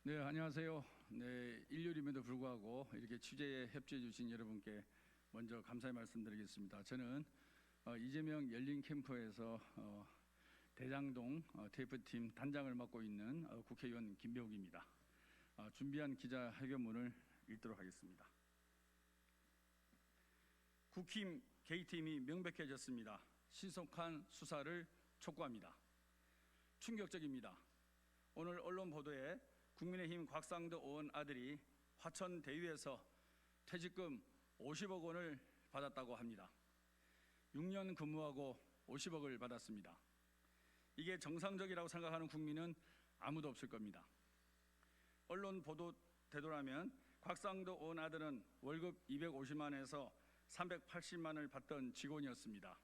네, 안녕하세요. 네, 일요일임에도 불구하고 이렇게 취재에 협조해 주신 여러분께 먼저 감사의 말씀드리겠습니다. 저는 이재명 열린 캠프에서 대장동 TF팀 단장을 맡고 있는 국회의원 김병욱입니다. 준비한 기자회견문을 읽도록 하겠습니다. 국힘 K팀이 명백해졌습니다. 신속한 수사를 촉구합니다. 충격적입니다. 오늘 언론 보도에 국민의힘 곽상도 의원 아들이 화천 대유에서 퇴직금 50억 원을 받았다고 합니다. 6년 근무하고 50억을 받았습니다. 이게 정상적이라고 생각하는 국민은 아무도 없을 겁니다. 언론 보도되도라면 곽상도 의원 아들은 월급 250만에서 380만을 받던 직원이었습니다.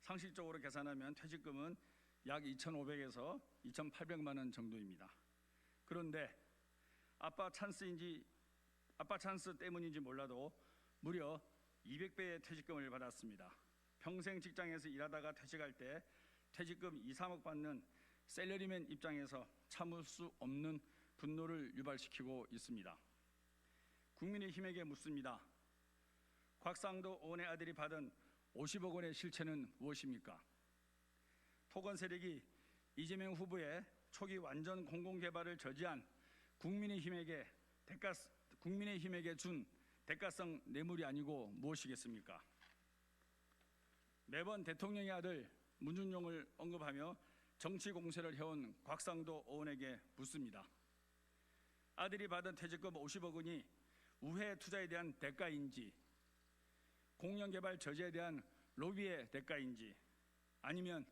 상식적으로 계산하면 퇴직금은 약 2,500에서 2,800만 원 정도입니다. 그런데 아빠 찬스 때문인지 몰라도 무려 200배의 퇴직금을 받았습니다. 평생 직장에서 일하다가 퇴직할 때 퇴직금 2, 3억 받는 셀러리맨 입장에서 참을 수 없는 분노를 유발시키고 있습니다. 국민의힘에게 묻습니다. 곽상도 의원의 아들이 받은 50억 원의 실체는 무엇입니까? 토건 세력이 이재명 후보의 초기 완전 공공개발을 저지한 국민의힘에게 준 대가성 뇌물이 아니고 무엇이겠습니까? 매번 대통령의 아들 문준용을 언급하며 정치 공세를 해온 곽상도 의원에게 묻습니다. 아들이 받은 퇴직금 50억 원이 우회 투자에 대한 대가인지, 공영개발 저지에 대한 로비의 대가인지, 아니면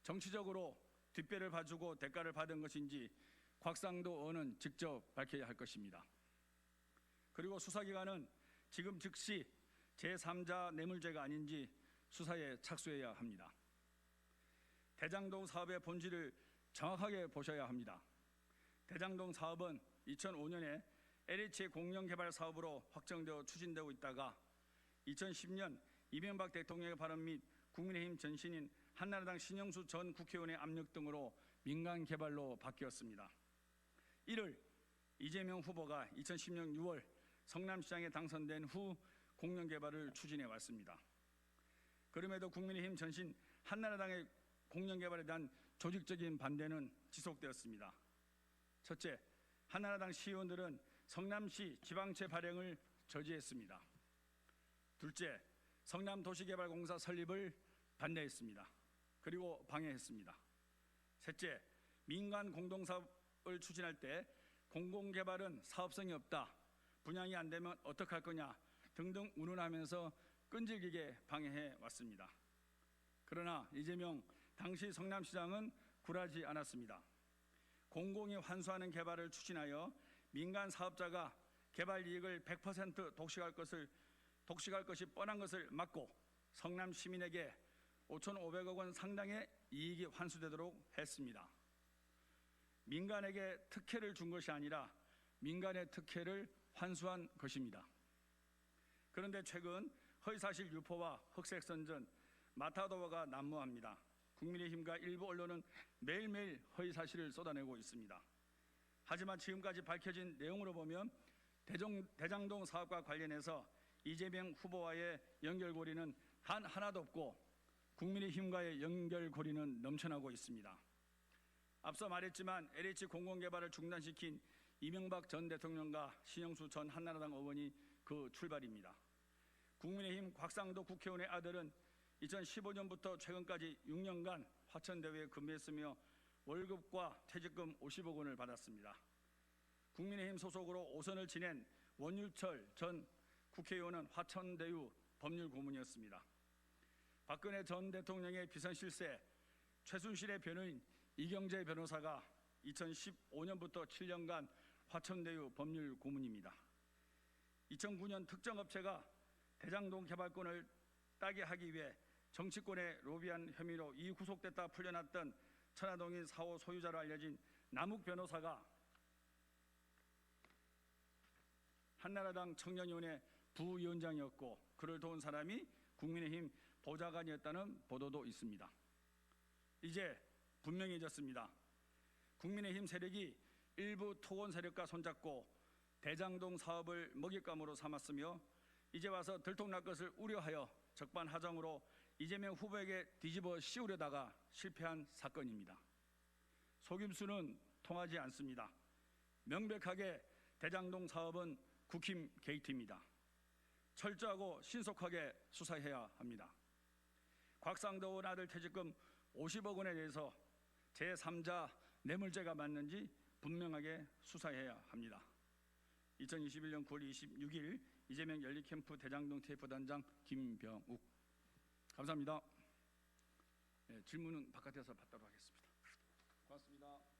정치적으로 뒷배를 봐주고 대가를 받은 것인지 곽상도 의원은 직접 밝혀야 할 것입니다. 그리고 수사기관은 지금 즉시 제3자 뇌물죄가 아닌지 수사에 착수해야 합니다. 대장동 사업의 본질을 정확하게 보셔야 합니다. 대장동 사업은 2005년에 LH 공영개발 사업으로 확정되어 추진되고 있다가 2010년 이명박 대통령의 발언 및 국민의힘 전신인 한나라당 신영수 전 국회의원의 압력 등으로 민간 개발로 바뀌었습니다. 이를 이재명 후보가 2010년 6월 성남시장에 당선된 후 공영 개발을 추진해 왔습니다. 그럼에도 국민의힘 전신 한나라당의 공영 개발에 대한 조직적인 반대는 지속되었습니다. 첫째, 한나라당 시의원들은 성남시 지방채 발행을 저지했습니다. 둘째, 성남도시개발공사 설립을 반대했습니다. 그리고 방해했습니다. 셋째, 민간 공동사업을 추진할 때 공공개발은 사업성이 없다, 분양이 안 되면 어떡할 거냐 등등 운운하면서 끈질기게 방해해 왔습니다. 그러나 이재명 당시 성남시장은 굴하지 않았습니다. 공공이 환수하는 개발을 추진하여 민간 사업자가 개발 이익을 100% 독식할 것이 뻔한 것을 막고 성남 시민에게 5,500억 원 상당의 이익이 환수되도록 했습니다. 민간에게 특혜를 준 것이 아니라 민간의 특혜를 환수한 것입니다. 그런데 최근 허위사실 유포와 흑색선전, 마타도어가 난무합니다. 국민의힘과 일부 언론은 매일매일 허위사실을 쏟아내고 있습니다. 하지만 지금까지 밝혀진 내용으로 보면 대장동 사업과 관련해서 이재명 후보와의 연결고리는 단 하나도 없고 국민의힘과의 연결고리는 넘쳐나고 있습니다. 앞서 말했지만 LH 공공개발을 중단시킨 이명박 전 대통령과 신영수 전 한나라당 의원이 그 출발입니다. 국민의힘 곽상도 국회의원의 아들은 2015년부터 최근까지 6년간 화천대유에 근무했으며 월급과 퇴직금 50억 원을 받았습니다. 국민의힘 소속으로 5선을 지낸 원유철 전 국회의원은 화천대유 법률고문이었습니다. 박근혜 전 대통령의 비선 실세 최순실의 변호인 이경재 변호사가 2015년부터 7년간 화천대유 법률고문입니다. 2009년 특정 업체가 대장동 개발권을 따게 하기 위해 정치권에 로비한 혐의로 구속됐다 풀려났던 천화동인 4호 소유자로 알려진 남욱 변호사가 한나라당 청년위원회 부위원장이었고 그를 도운 사람이 국민의힘 보좌관이었다는 보도도 있습니다. 이제 분명해졌습니다. 국민의힘 세력이 일부 토건 세력과 손잡고 대장동 사업을 먹잇감으로 삼았으며 이제 와서 들통날 것을 우려하여 적반하장으로 이재명 후보에게 뒤집어 씌우려다가 실패한 사건입니다. 속임수는 통하지 않습니다. 명백하게 대장동 사업은 국힘 게이트입니다. 철저하고 신속하게 수사해야 합니다. 곽상도 의 아들 퇴직금 50억 원에 대해서 제3자 뇌물죄가 맞는지 분명하게 수사해야 합니다. 2021년 9월 26일 이재명 열리캠프 대장동 TF 단장 김병욱. 감사합니다. 네, 질문은 바깥에서 받도록 하겠습니다. 고맙습니다.